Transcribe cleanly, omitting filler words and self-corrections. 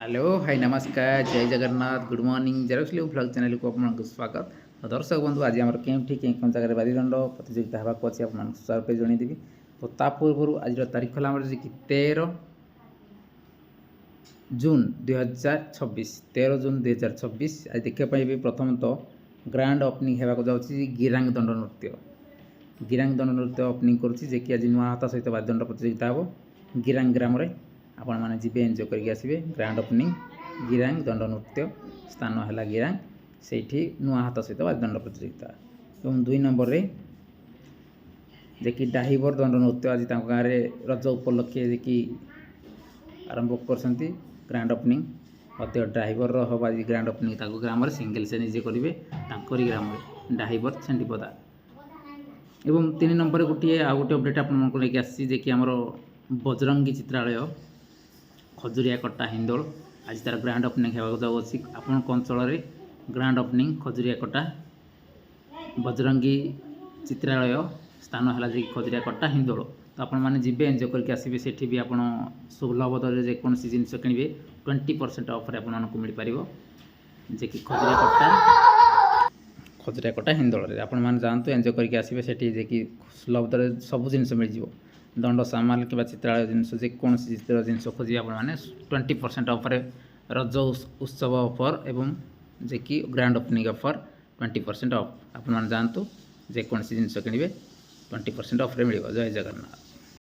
Hello hi नमस्कार जय Jagannath good morning xerox blog channel को आपको स्वागत। तो दर्शक बंधु आज आम के कौन जगह बादीदंड प्रतियोगिता होगा अच्छे आपको जनईदेवी। तो ता पूर्व आज तारीख है आम कि 13 जून 2026 13 जून 2026 आज देखा प्रथम तो ग्रांड ओपनिंग होगा जाऊँगी गिरांग दंड नृत्य। गिरांग दंड नृत्य ओपनिंग करुँची कि आज नुआ हाथ सहित बादीदंड प्रतियोगिता हे गिरांग ग्राम आपण मैंने जी एंजय करके आसबे। ग्रांड ओपनिंग गिरांग दंड नृत्य स्थान है गिरांग से नुआ हाथ सहित बादीदंड प्रतियोगिता। और 2 नंबर रे जे डाहिवर दंड नृत्य आज गाँव में रज उपलक्षे जे आरंभ कर ग्रांड ओपनिंग ड्राइवर हम आज ग्रांड ओपनिंग ग्राम सिंगल से निजे करेंगे ग्राम में डाहिवर छेंडीपदा। एवं 3 नंबर गोटे आउ गोटे अपडेट आपको लेकिन आसी कि आमर बजरंगी चित्रालय खजुरिया कटा हिंदोल आज तार ग्रांड ओपनिंग होगा जाऊँगी आपण अंचल ग्रांड ओपनिंग खजुरिया कटा बजरंगी चित्रालय स्थान है खजुरिया कटा हिंदोल। तो आपण मैंने जी एंजय करके आसबे से भी आप सुलभ दर जेकोसी जिनस किणवे 20% ऑफर आपको मिल पार जे कि खजुरिया कटा हिंदोल आपण मैंने जातु एंजय करके आसबे से कि सुलभ दर सब जिन मिल जाव दंड सामान कि चित्रालय जिनस जेकोसी जिनस खोजे आपने 20% ऑफर रज उत्सव ऑफर एवं जे कि ग्रांड ओपनिंग ऑफर 20% ऑफ आपण मैंने जातु जेकोसी जिनस किणवे 20% ऑफर मिल। जय जगन्नाथ।